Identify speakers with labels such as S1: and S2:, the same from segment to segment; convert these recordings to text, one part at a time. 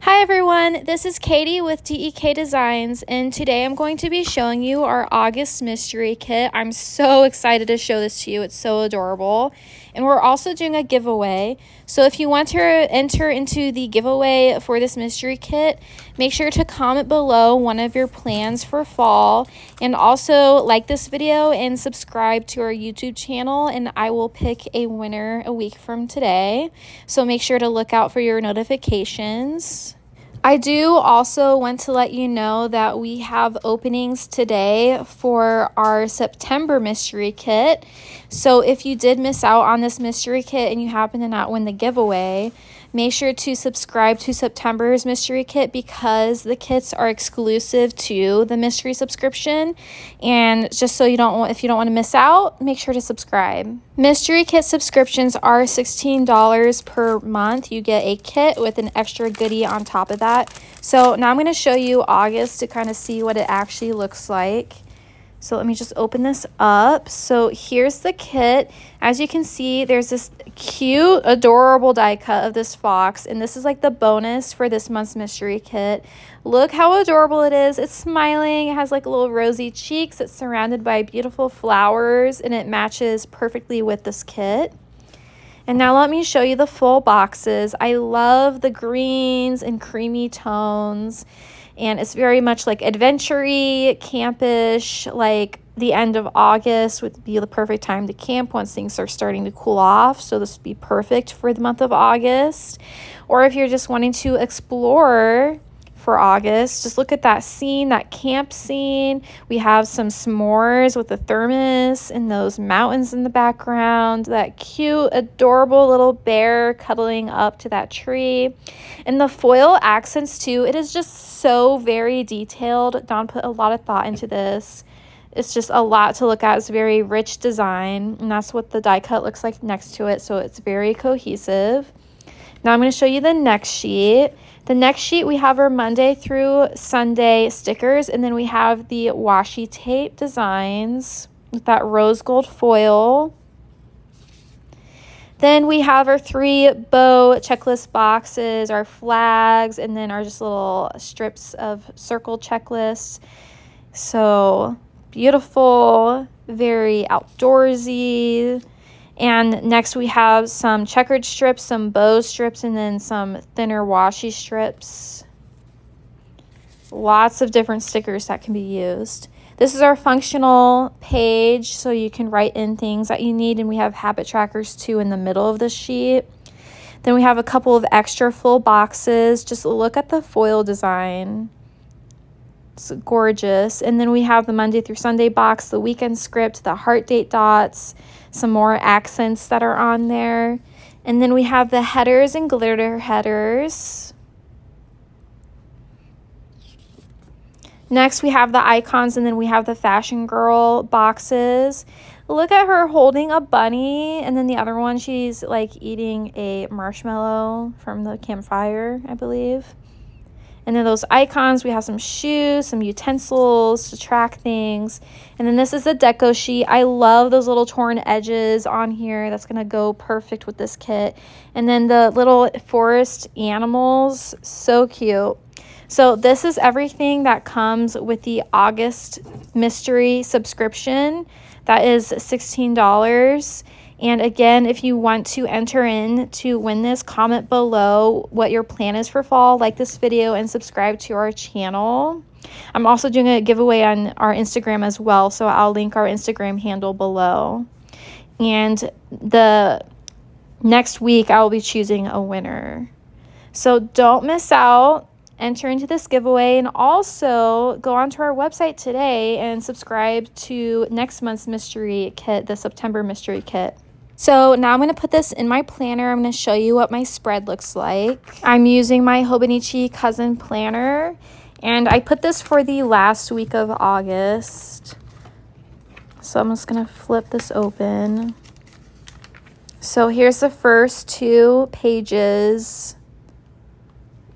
S1: Hi everyone, this is Katie with DEK Designs, and today I'm going to be showing you our August mystery kit. I'm so excited to show this to you. It's so adorable. And we're also doing a giveaway. So if you want to enter into the giveaway for this mystery kit, make sure to comment below one of your plans for fall, and also like this video and subscribe to our YouTube channel, and I will pick a winner a week from today. So make sure to look out for your notifications. I do also want to let you know that we have openings today for our September mystery kit. So if you did miss out on this mystery kit and you happen to not win the giveaway, make sure to subscribe to September's mystery kit because the kits are exclusive to the mystery subscription. And just so if you don't want to miss out, make sure to subscribe. Mystery kit subscriptions are $16 per month. You get a kit with an extra goodie on top of that. So now I'm going to show you August to kind of see what it actually looks like. So let me just open this up. So here's the kit. As you can see, there's this cute, adorable die cut of this fox. And this is like the bonus for this month's mystery kit. Look how adorable it is. It's smiling. It has like little rosy cheeks. It's surrounded by beautiful flowers. And it matches perfectly with this kit. And now let me show you the full boxes. I love the greens and creamy tones. And it's very much like adventure-y, campish, like the end of August would be the perfect time to camp once things are starting to cool off. So this would be perfect for the month of August. Or if you're just wanting to explore for August, just look at that scene, that camp scene. We have some s'mores with a thermos and those mountains in the background, that cute, adorable little bear cuddling up to that tree. And the foil accents too, it is just so very detailed. Dawn put a lot of thought into this. It's just a lot to look at. It's very rich design, and that's what the die cut looks like next to it, so it's very cohesive. Now I'm going to show you the next sheet. The next sheet, we have our Monday through Sunday stickers, and then we have the washi tape designs with that rose gold foil. Then we have our 3 bow checklist boxes, our flags, and then our just little strips of circle checklists. So beautiful, very outdoorsy. And next we have some checkered strips, some bow strips, and then some thinner washi strips. Lots of different stickers that can be used. This is our functional page, so you can write in things that you need, and we have habit trackers too in the middle of the sheet. Then we have a couple of extra full boxes. Just look at the foil design. It's gorgeous. And then we have the Monday through Sunday box, the weekend script, the heart date dots, some more accents that are on there. And then we have the headers and glitter headers. Next, we have the icons, and then we have the fashion girl boxes. Look at her holding a bunny, and then the other one, she's like eating a marshmallow from the campfire, I believe. And then those icons, we have some shoes, some utensils to track things. And then this is the deco sheet. I love those little torn edges on here. That's going to go perfect with this kit. And then the little forest animals, so cute. So this is everything that comes with the August mystery subscription. That is $16. And again, if you want to enter in to win this, comment below what your plan is for fall, like this video, and subscribe to our channel. I'm also doing a giveaway on our Instagram as well, so I'll link our Instagram handle below. And the next week, I will be choosing a winner. So don't miss out. Enter into this giveaway, and also go onto our website today and subscribe to next month's mystery kit, the September mystery kit. So now I'm going to put this in my planner. I'm going to show you what my spread looks like. I'm using my Hobonichi Cousin planner, and I put this for the last week of August. So I'm just going to flip this open. So here's the first 2 pages.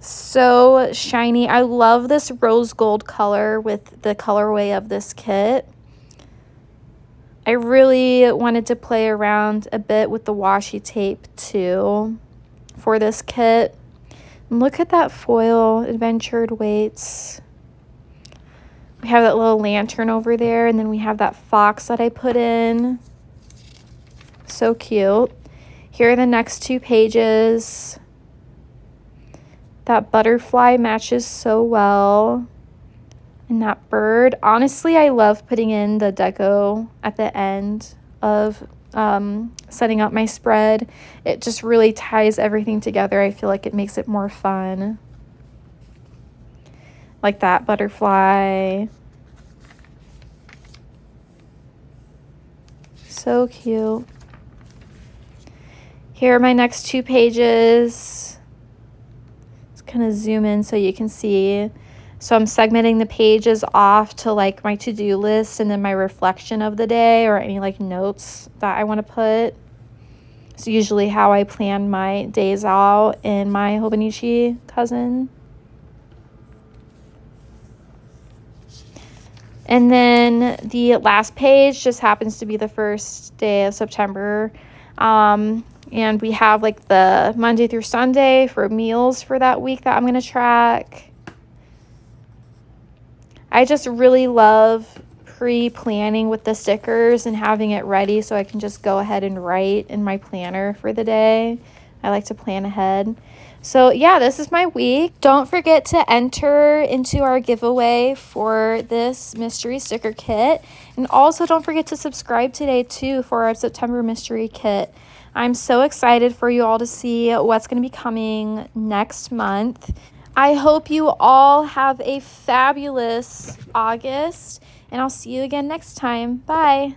S1: So shiny. I love this rose gold color with the colorway of this kit. I really wanted to play around a bit with the washi tape too for this kit. And look at that foil adventured weights. We have that little lantern over there, and then we have that fox that I put in. So cute. Here are the next 2 pages. That butterfly matches so well. And that bird. Honestly, I love putting in the deco at the end of setting up my spread. It just really ties everything together. I feel like it makes it more fun. Like that butterfly. So cute. Here are my next 2 pages. Let's kind of zoom in so you can see. So I'm segmenting the pages off to like my to-do list and then my reflection of the day or any like notes that I want to put. It's usually how I plan my days out in my Hobonichi cousin. And then the last page just happens to be the first day of September. And we have like the Monday through Sunday for meals for that week that I'm going to track. I just really love pre-planning with the stickers and having it ready so I can just go ahead and write in my planner for the day. I like to plan ahead. So yeah, this is my week. Don't forget to enter into our giveaway for this mystery sticker kit. And also don't forget to subscribe today too for our September mystery kit. I'm so excited for you all to see what's going to be coming next month. I hope you all have a fabulous August, and I'll see you again next time. Bye.